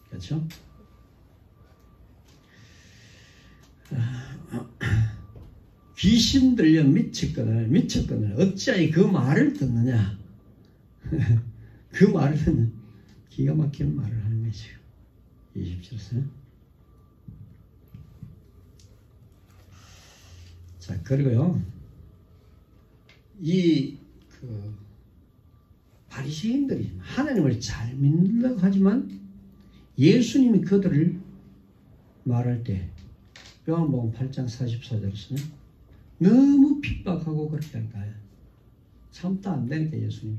그렇죠? 귀신 들려 미쳤거늘 어찌하여 그 말을 듣느냐. 그 말을 듣는 기가 막힌 말을 하는 것이요. 20절에서. 자, 그리고요, 바리새인들이 하나님을 잘 믿는다고 하지만 예수님이 그들을 말할 때 요한복음 8장 44절에서는 너무 핍박하고 그렇게 할까요? 참다 안 되니까 예수님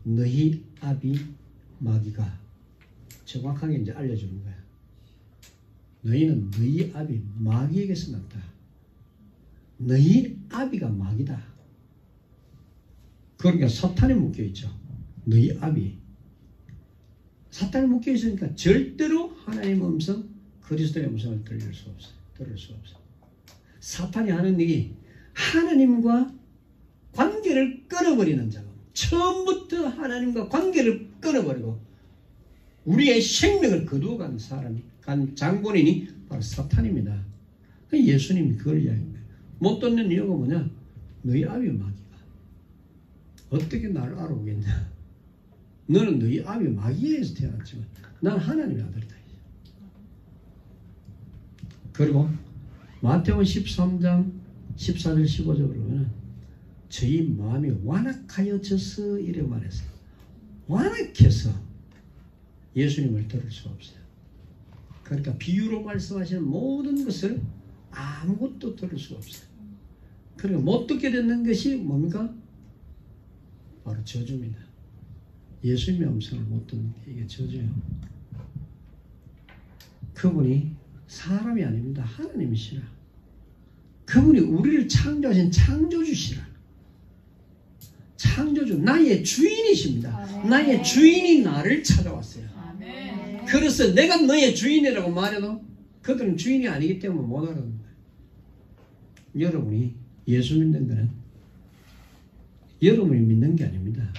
너희 아비 마귀가 정확하게 이제 알려주는 거야. 너희는 너희 아비 마귀에게서 났다. 너희 아비가 마귀다. 그러니까 사탄에 묶여있죠. 너희 아비. 사탄에 묶여있으니까 절대로 하나님의 음성, 그리스도의 음성을 들을 수 없어요. 사탄이 하는 일이 하나님과 관계를 끊어버리는 작업. 처음부터 하나님과 관계를 끊어버리고 우리의 생명을 거두어간 사람이, 간 장본인이 바로 사탄입니다. 예수님이 그걸 이야기합니다. 못 듣는 이유가 뭐냐? 너희 아비 마귀가 어떻게 나를 알아보겠냐? 너는 너희 아비 마귀에서 태어났지만 난 하나님의 아들이다. 그리고 마태복음 13장 14절 15절을 보면 저희 마음이 완악하여져서 이래 말했어요. 완악해서 예수님을 들을 수가 없어요. 그러니까 비유로 말씀하시는 모든 것을 아무것도 들을 수가 없어요. 그러니까 못 듣게 되는 것이 뭡니까? 바로 저주입니다. 예수님의 음성을 못 듣는 게 이게 저주예요. 그분이 사람이 아닙니다. 하나님이시라. 그분이 우리를 창조하신 창조주시라. 창조주, 나의 주인이십니다. 아멘. 나의 주인이 나를 찾아왔어요. 아멘. 그래서 내가 너의 주인이라고 말해도 그들은 주인이 아니기 때문에 못 알아듣는 거예요. 여러분이 예수 믿는 것은 여러분이 믿는 게 아닙니다.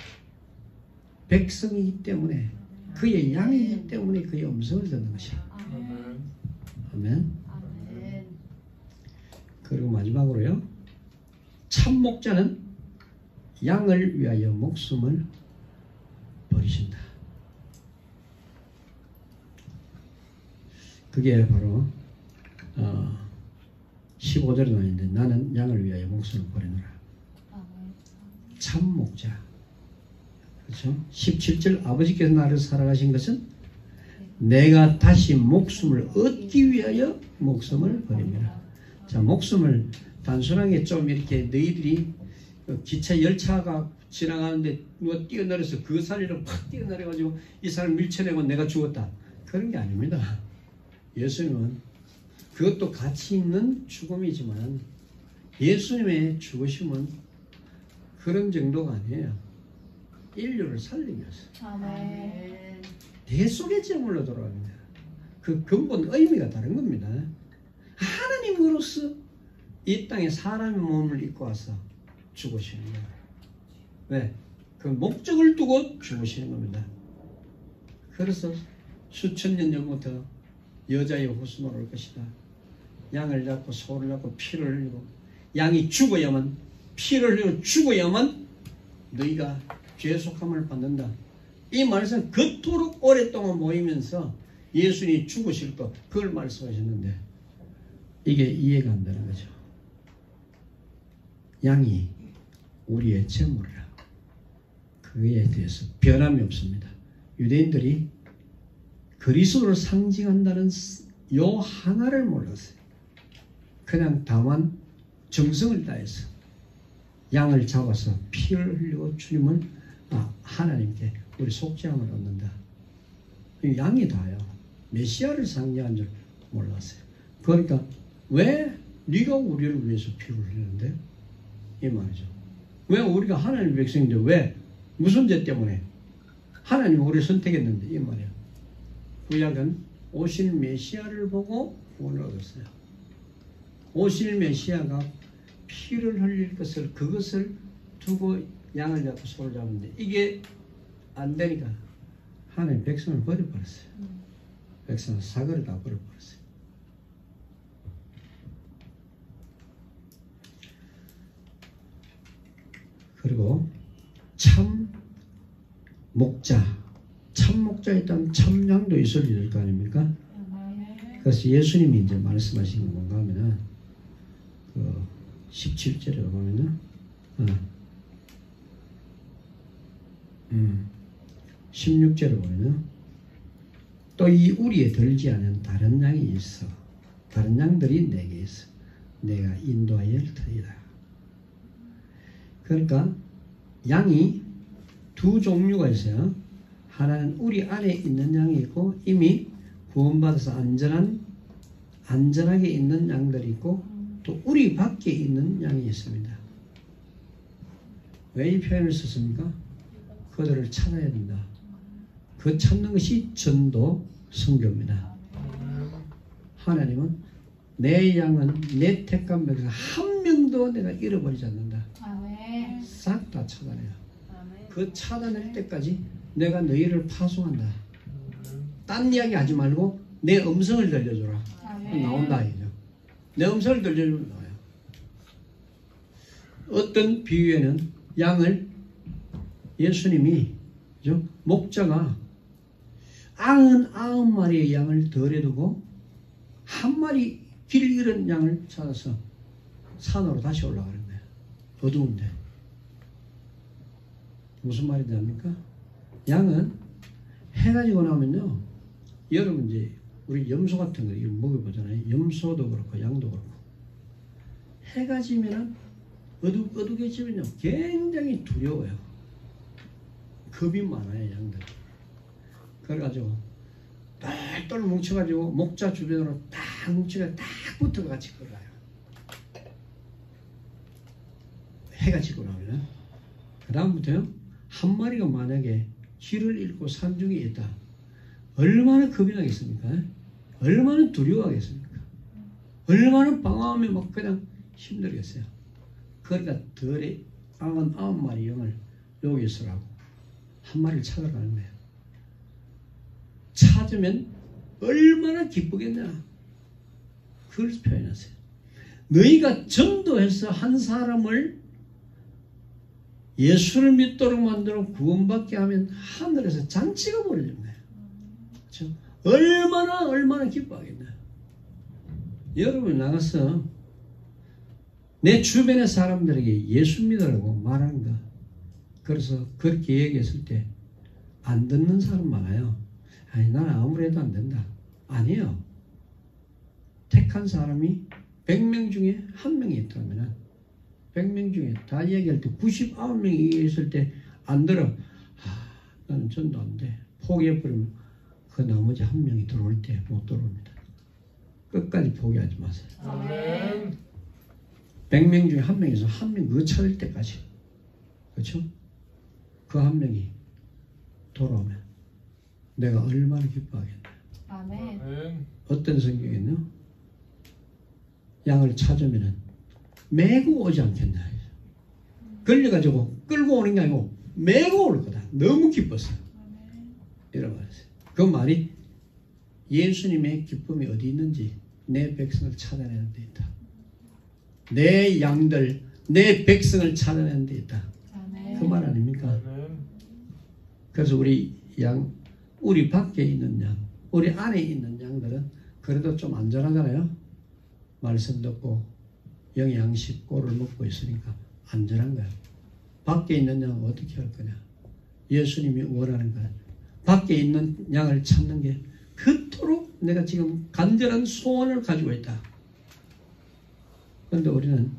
백성이기 때문에, 그의 양이기 때문에 그의 음성을 듣는 것이야. 아멘. 아멘. 아멘. 그리고 마지막으로요, 참 목자는 양을 위하여 목숨을 버리신다. 그게 바로 15절에 나있는데 나는 양을 위하여 목숨을 버리노라. 참 목자. 그렇죠? 17절 아버지께서 나를 사랑하신 것은 내가 다시 목숨을 얻기 위하여 목숨을 버립니다. 자, 목숨을 단순하게 좀 이렇게 너희들이 기차 열차가 지나가는데 누가 뛰어내려서 그 사리로 팍 뛰어내려가지고 이 사람 밀쳐내고 내가 죽었다. 그런 게 아닙니다. 예수님은 그것도 가치 있는 죽음이지만 예수님의 죽으심은 그런 정도가 아니에요. 인류를 살리기 위해서. 아멘. 대속의 제물로 돌아갑니다. 그 근본 의미가 다른 겁니다. 하나님으로서 이 땅에 사람의 몸을 입고 와서 죽으시는 거예요. 왜? 그 목적을 두고 죽으시는 겁니다. 그래서 수천 년 전부터 여자의 후손으로 올 것이다. 양을 잡고 소를 잡고 피를 흘리고 양이 죽어야만, 피를 흘리고 죽어야만 너희가 죄속함을 받는다. 이 말씀 그토록 오랫동안 모이면서 예수님이 죽으실 것 그걸 말씀하셨는데 이게 이해가 안 되는 거죠. 양이 우리의 제물이라. 그에 대해서 변함이 없습니다. 유대인들이 그리스도를 상징한다는 요 하나를 몰랐어요. 그냥 다만 정성을 다해서 양을 잡아서 피를 흘리고 주님을 하나님께 우리 속죄함을 얻는다. 양이 다요. 메시아를 상징한 줄 몰랐어요. 그러니까 왜 네가 우리를 위해서 피를 흘리는데? 이 말이죠. 왜 우리가 하나님의 백성인데 왜? 무슨 죄 때문에? 하나님이 우리를 선택했는데 이 말이야. 구약은 오실 메시아를 보고 구원을 얻었어요. 오실 메시아가 피를 흘릴 것을 그것을 두고 양을 잡고 소를 잡는데 이게 안 되니까 하나님 백성을 버려버렸어요. 백성은 사거리 다 버려버렸어요. 그리고 참 목자, 참 목자에 따르면 참 양도 있어야 될 거 아닙니까? 그래서 예수님이 이제 말씀하신 건 뭔가 하면은 그 17절에 보면은 16절에 보면은 또 이 우리에 들지 않은 다른 양이 있어. 다른 양들이 내게 있어. 내가 인도하여 터이다. 그러니까 양이 두 종류가 있어요. 하나는 우리 안에 있는 양이 있고 이미 구원받아서 안전하게 있는 양들이 있고 또 우리 밖에 있는 양이 있습니다. 왜 이 표현을 썼습니까? 그들을 찾아야 된다. 그 찾는 것이 전도 선교입니다. 하나님은 내 양은 내 택한 백성 한 하나님도 내가 잃어버리지 않는다. 아멘. 싹 다 차단해요. 아멘. 그 차단할 때까지 내가 너희를 파송한다. 딴 이야기 하지 말고 내 음성을 들려줘라. 아멘. 나온다 이죠. 내 음성을 들려주면 나와요. 어떤 비유에는 양을 예수님이 그죠? 목자가 99마리의 양을 덜에 두고 한 마리 길 잃은 양을 찾아서 산으로 다시 올라가는 거예요. 어두운데. 무슨 말인지 압니까? 양은 해가 지고 나면요. 여러분 이제 우리 염소 같은 거 이거 먹여보잖아요. 염소도 그렇고 양도 그렇고. 해가 지면은 어둑어둑해 지면요. 굉장히 두려워요. 겁이 많아요. 양들. 그래가지고 똘똘 뭉쳐가지고 목자 주변으로 딱 뭉쳐가 딱 붙어가 같이 걸어요. 해가 지고 나면은 그 다음부터요. 한 마리가 만약에 길을 잃고 산중에 있다. 얼마나 겁이 나겠습니까? 얼마나 두려워하겠습니까? 얼마나 방황하며 막 그냥 힘들겠어요. 그러니까 덜에 99마리 영을 여기 있으라고 한 마리를 찾아가는 거예요. 찾으면 얼마나 기쁘겠냐. 그걸 표현하세요. 너희가 전도해서 한 사람을 예수를 믿도록 만들어 구원받게 하면 하늘에서 잔치가 벌어지는 거예요. 그렇죠? 얼마나 기뻐하겠나. 여러분 나가서 내 주변의 사람들에게 예수 믿으라고 말하는 거. 그래서 그렇게 얘기했을 때 안 듣는 사람 많아요. 아니 나는 아무래도 안 된다. 아니에요. 택한 사람이 100명 중에 한 명이 있다면 100명 중에 다 얘기할 때 99명이 얘기했을 때 안 들어. 나는 전도 안 돼. 포기해버리면 그 나머지 한 명이 들어올 때 못 들어옵니다. 끝까지 포기하지 마세요. 아멘. 100명 중에 한 명에서 한 명 그거 찾을 때까지. 그렇죠? 그 한 명이 돌아오면 내가 얼마나 기뻐하겠나. 아멘. 어떤 성경에는요. 양을 찾으면은 메고 오지 않겠나. 걸려가지고 끌고 오는 게 아니고 메고 올 거다. 너무 기뻤어요. 이런 말이었어요. 그 말이 예수님의 기쁨이 어디 있는지 내 백성을 찾아내는 데 있다. 내 양들, 내 백성을 찾아내는 데 있다. 그 말 아닙니까? 그래서 우리 양, 우리 밖에 있는 양, 우리 안에 있는 양들은 그래도 좀 안전하잖아요. 말씀 듣고 영의 양식 꼴을 먹고 있으니까 안전한 거야. 밖에 있는 양은 어떻게 할 거냐? 예수님이 원하는 거야. 밖에 있는 양을 찾는 게 그토록 내가 지금 간절한 소원을 가지고 있다. 그런데 우리는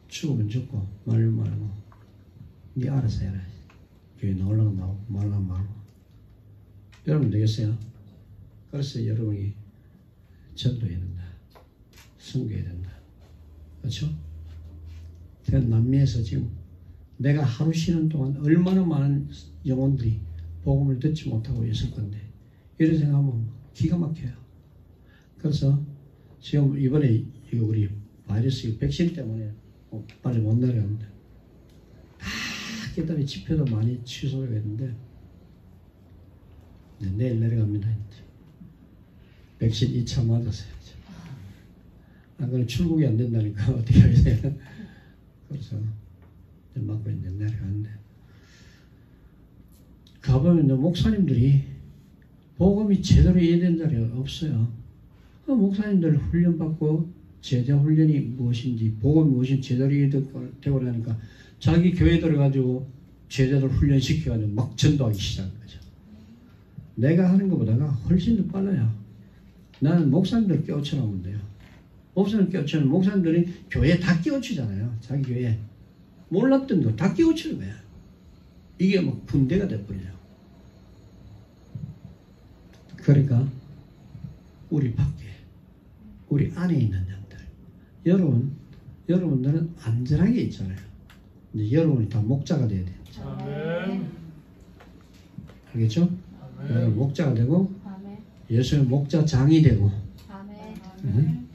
죽으면 죽고 말면 말고 네 알아서 해라. 교회 나오려면 나오고 말라면 말고. 여러분 되겠어요? 그래서 여러분이 전도해야 된다. 선교해야 된다. 그렇죠? 남미에서 지금 내가 하루 쉬는 동안 얼마나 많은 영혼들이 복음을 듣지 못하고 있을 건데 이런 생각하면 기가 막혀요. 그래서 지금 이번에 우리 바이러스 백신 때문에 빨리 못 내려갑니다. 다 그다음에 집회도 많이 취소가 됐는데 내일 내려갑니다. 백신 2차 맞았어요. 안 그러면 출국이 안 된다니까 어떻게 해야 돼요? 그래서 맞고 이제 내려가는데 가보면 목사님들이 복음이 제대로 이해된 자리가 없어요. 목사님들 훈련받고 제자 훈련이 무엇인지 복음이 무엇인지 제대로 이해되고 나니까 자기 교회 들어가지고 제자들 훈련시켜가지고 막 전도하기 시작한 거죠. 내가 하는 것보다가 훨씬 더 빨라요. 나는 목사님들 깨우쳐놓으면 돼요. 목사님 깨우쳐놓으면 목사님들이 교회에 다 깨우치잖아요. 자기 교회에. 몰랐던 거 다 깨우치는 거야. 이게 막 군대가 돼버려요. 그러니까 우리 밖에 우리 안에 있는 양들 여러분들은 안전하게 있잖아요. 이제 여러분이 다 목자가 돼야 돼요. 아멘. 알겠죠? 아멘. 여러분 목자가 되고 아멘. 예수의 목자장이 되고 아멘. 응?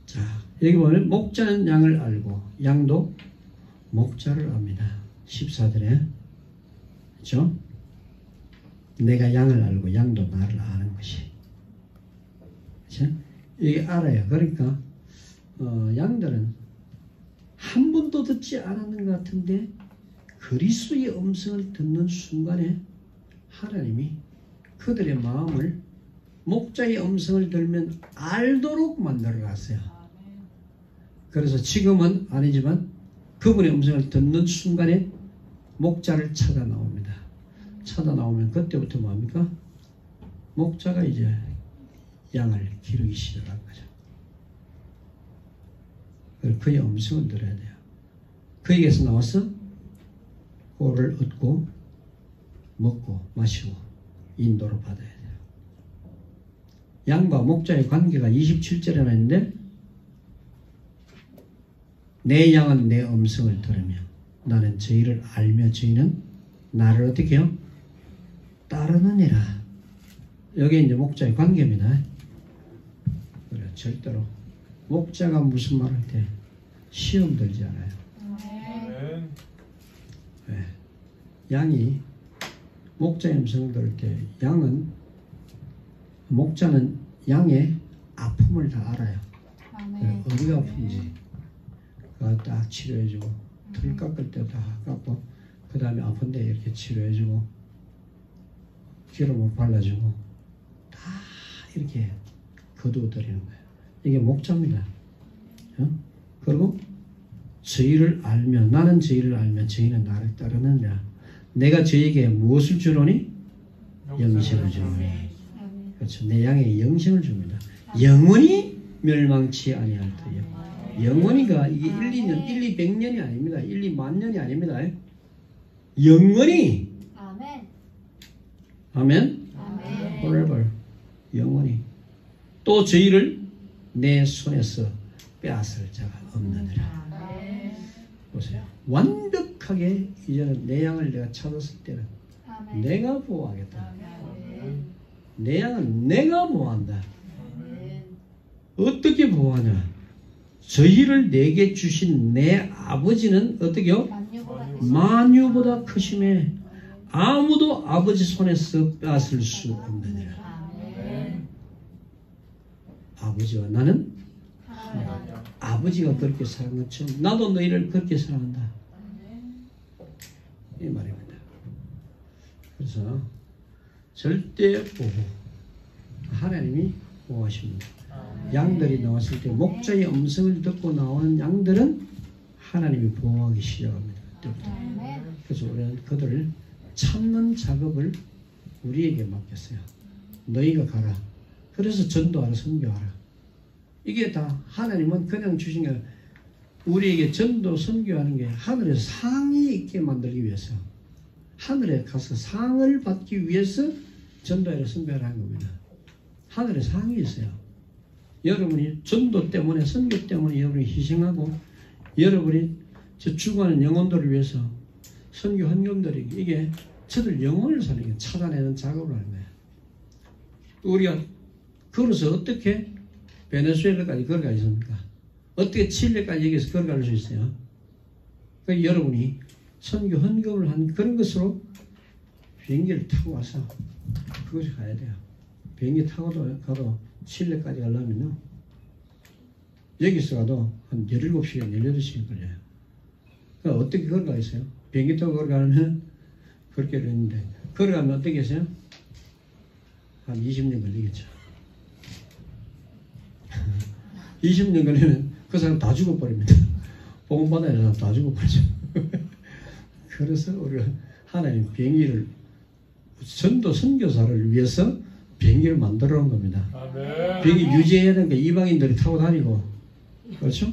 자 여기 보면 목자는 양을 알고 양도 목자를 압니다. 14절에 그렇죠? 내가 양을 알고 양도 나를 아는 것이 그렇죠? 이게 알아요. 그러니까 양들은 한 번도 듣지 않았는 것 같은데 그리스도의 음성을 듣는 순간에 하나님이 그들의 마음을 목자의 음성을 들으면 알도록 만들어 갔어요. 그래서 지금은 아니지만 그분의 음성을 듣는 순간에 목자를 찾아 나옵니다. 찾아 나오면 그때부터 뭡니까? 목자가 이제 양을 기르기 시작한 거죠. 그의 음성을 들어야 돼요. 그에게서 나와서 꼴을 얻고 먹고 마시고 인도를 받아야 돼요. 양과 목자의 관계가 27절에 나있는데 내 양은 내 음성을 들으며 나는 저희를 알며 저희는 나를 어떻게 해요? 따르느니라. 여기 이제 목자의 관계입니다. 그래, 절대로 목자가 무슨 말할 때 시험 들지 않아요. 네. 양이 목자의 음성을 들을 때 목자는 양의 아픔을 다 알아요. 네, 어디가 아픈지 딱 치료해주고 털 깎을 때 다 깎고 그 다음에 아픈데 이렇게 치료해주고 기름을 발라주고 다 이렇게 거두어드리는 거예요. 이게 목자입니다. 그리고 저희를 알며 나는 저희를 알며 저희는 나를 따르느니라. 내가 저에게 무엇을 주노니? 영생을 주노니. 그렇죠. 내 양에게 영생을 줍니다. 영원히 멸망치 아니할 터이요. 영원히가 이게 1, 2년, 1, 200년이 아닙니다. 1, 2만 년이 아닙니다. 영원히. 아멘. 아멘. 아멘. forever. 영원히. 또 저희를 내 손에서 빼앗을 자가 없느니라. 보세요. 완벽하게 이제는 내 양을 내가 찾았을 때는 아멘. 내가 보호하겠다. 아멘. 내 양은 내가 보호한다. 아멘. 어떻게 보호하냐? 저희를 내게 주신 내 아버지는 어떻게요? 만유보다 크심에 아무도 아버지 손에서 빼앗을 수 없느니라. 아멘. 아버지와 나는 하나님. 아버지가 그렇게 사랑한 것처럼 나도 너희를 그렇게 사랑한다. 이 말입니다. 그래서 절대 보호. 하나님이 보호하십니다. 양들이 나왔을 때 목자의 음성을 듣고 나오는 양들은 하나님이 보호하기 시작합니다. 그때부터. 그래서 우리는 그들을 찾는 작업을 우리에게 맡겼어요. 너희가 가라. 그래서 전도하라, 선교하라. 이게 다 하나님은 그냥 주신 게 우리에게 전도, 선교하는 게 하늘에서 상이 있게 만들기 위해서 하늘에 가서 상을 받기 위해서 전도하라, 선교하라 하는 겁니다. 하늘에 상이 있어요. 여러분이 전도 때문에 선교 때문에 여러분이 희생하고 여러분이 저 죽어가는 영혼들을 위해서 선교 헌금들이 이게 저들 영혼을 사는 게 찾아내는 작업을 하는 거예요. 우리가 걸어서 어떻게 베네수엘라까지 걸어가 있습니까? 어떻게 칠레까지 여기서 걸어갈 수 있어요? 그러니까 여러분이 선교 헌금을 한 그런 것으로 비행기를 타고 와서 그것이 가야 돼요. 비행기 타고도 가도 칠레까지 가려면요. 여기서 가도 한 17시간, 18시간 걸려요. 그러니까 어떻게 걸어가 있어요? 비행기 타고 걸어가면 그렇게 되는데 걸어가면 어떻게 했어요? 한 20년 걸리겠죠. 20년 걸리면 그 사람 다 죽어버립니다. 복음받아야 사람 다 죽어버리죠. 그래서 우리가 하나님 비행기를 전도 선교사를 위해서 비행기를 만들어 놓은 겁니다. 아멘. 비행기 유지해야 되는 게 이방인들이 타고 다니고 그렇죠?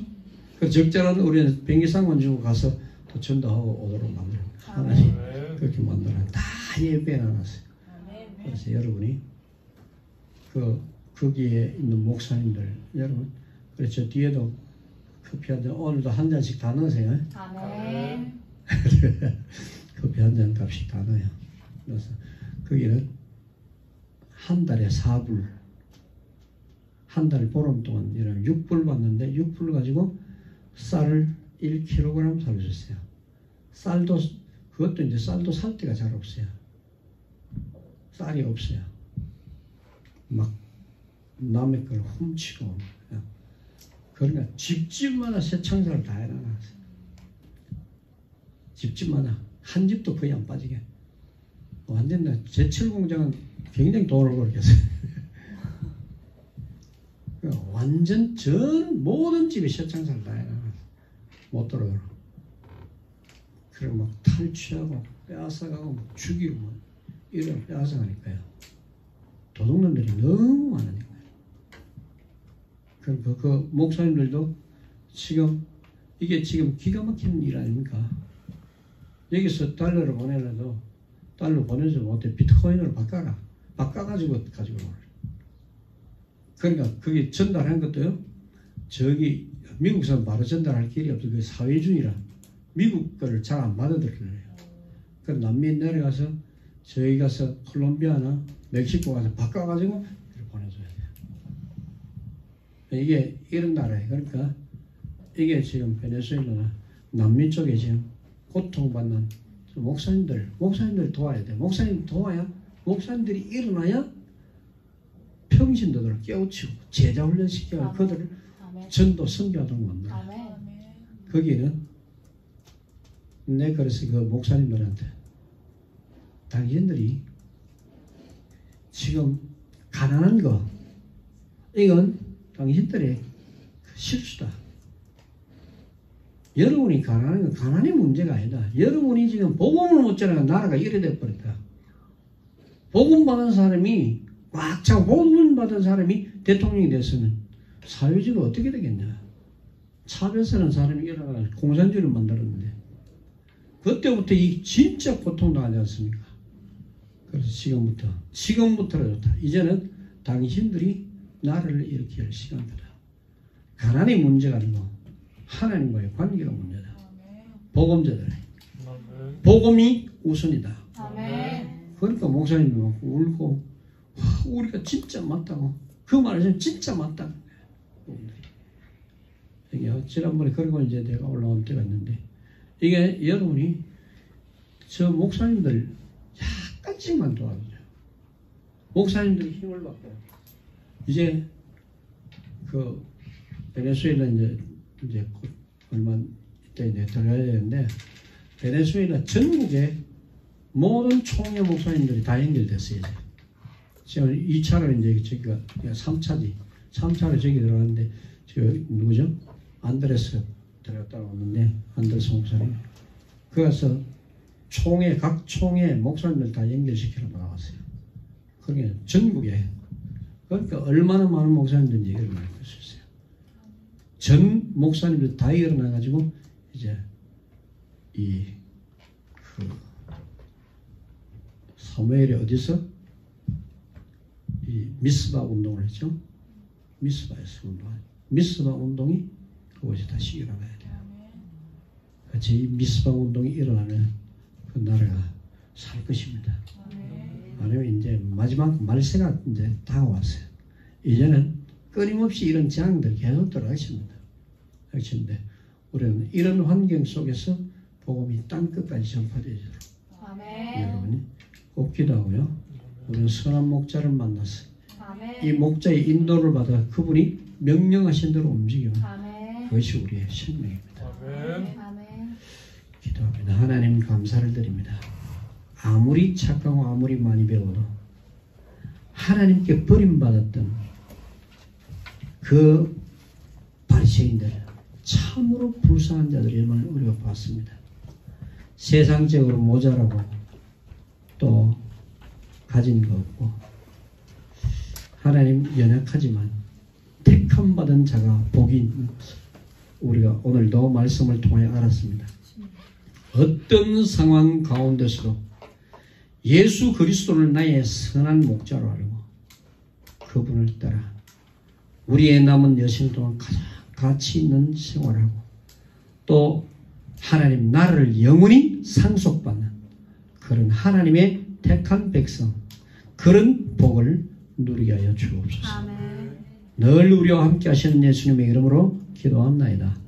그 적절한 우리는 비행기 상만 주고 가서 또 전도하고 오도록 만들어 하나님 그렇게 만들어 다 예배해 놨어요. 그래서 여러분이 거기에 있는 목사님들 여러분 그렇죠. 뒤에도 커피 한 잔 오늘도 한 잔씩 다 넣으세요. 아멘. 커피 한 잔 값씩 다 넣어요. 그래서 거기는 한 달에 4불 한 달 보름 동안 이런 6불 받는데 6불 가지고 쌀을 1kg 사줬어요. 쌀도 그것도 이제 쌀도 살 데가 잘 없어요. 쌀이 없어요. 막 남의 걸 훔치고 그러니까 집집마다 새창살을 다 해놔놨어요. 집집마다 한 집도 거의 안 빠지게. 완전 제철 공장은 굉장히 돈을 벌겠어요. 완전 전 모든 집에 새창살 다 해놔놨어요. 못 들어가라. 그래 막 탈취하고 빼앗아가고 막 죽이고 막 이런 빼앗아가니까요. 도둑놈들이 너무 많으니까요. 그 목사님들도 지금 이게 지금 기가 막힌 일 아닙니까? 여기서 달러를 보내려도 달러 보내지 못해 비트코인으로 바꿔가지고 가지고 오라. 그러니까 그게 전달한 것도요. 저기 미국에서 바로 전달할 길이 없어. 그 사회주의라 미국 거를 잘 안 받아들여요. 그 남미 내려가서 저희 가서 콜롬비아나 멕시코 가서 바꿔가지고 보내줘야 돼요. 이게 이런 나라예요. 그러니까 이게 지금 베네수엘라나 남미 쪽에 지금 고통받는 목사님들 도와야 돼. 목사님 도와야 목사님들이 일어나야 평신도들을 깨우치고 제자 훈련시켜야 그들을 전도 선교하도록 만들어요. 거기는 그래서 그 목사님들한테 당신들이 지금 가난한 거 이건 당신들의 실수다. 여러분이 가난한 건 가난의 문제가 아니다. 여러분이 지금 복음을 못 전하니까 나라가 이래 돼버렸다. 복음 받은 사람이 꽉 차고 복음 받은 사람이 대통령이 됐으면 사회주의가 어떻게 되겠냐. 차별하는 사람이 일어나서 공산주의를 만들었는데 그때부터 이 진짜 고통당하지 않습니까? 그래서 지금부터라 좋다. 이제는 당신들이 나라를 일으킬 시간이다. 가난의 문제가 아니고 하나님과의 관계가 문제다. 복음자들 복음이 우선이다. 그러니까 목사님이 막 울고 우리가 진짜 맞다고 그 말은 진짜 맞다고. 이게 지난번에 그리고 이제 내가 올라온 때가 있는데 이게 여러분이 저 목사님들 약간씩만 도와주죠. 목사님들이 힘을 받고 이제 그 베네수엘라 이제 곧 얼마 이따 이제 들어가야 되는데 베네수엘라 전국에 모든 총회 목사님들이 다 연결됐어요. 이제. 지금 2차로 이제 저기가 3차지. 3차로 저기 들어갔는데 저 누구죠? 안드레스 들어갔다고 왔는데 안드레스 목사님. 그래서 각 총회 목사님들 다 연결시키러 나왔어요. 그게 전국에. 그러니까 얼마나 많은 목사님들이 일어날 수 있어요. 전 목사님들 다 일어나가지고 이제 사무엘이 어디서 이 미스바 운동을 했죠. 미스바에서 운동을. 미스바 운동이 그것이 다시 일어나야 돼요. 같이 이 미스바 운동이 일어나면 그 나라가 살 것입니다. 아니면 이제 마지막 말세가 이제 다가왔어요. 이제는 끊임없이 이런 재앙들이 계속 들어가십니다. 그런데 우리는 이런 환경 속에서 복음이 땅끝까지 전파되도록 여러분이 꼭 기도하고요. 우리는 선한 목자를 만났어요. 이 목자의 인도를 받아 그분이 명령하신 대로 움직이면 그것이 우리의 생명입니다. 기도합니다. 하나님 감사를 드립니다. 아무리 착하고 아무리 많이 배워도 하나님께 버림받았던 그 바리새인들 참으로 불쌍한 자들임을 우리가 봤습니다. 세상적으로 모자라고 또 가진 거 없고 하나님 연약하지만 택함 받은 자가 복이 있는 것을 우리가 오늘도 말씀을 통해 알았습니다. 어떤 상황 가운데서도 예수 그리스도를 나의 선한 목자로 알고 그분을 따라 우리의 남은 여생 동안 가장 가치 있는 생활하고 또 하나님 나라를 영원히 상속받는 그런 하나님의 택한 백성 그런 복을 누리게 하여 주옵소서. 늘 우리와 함께 하시는 예수님의 이름으로 기도합나이다.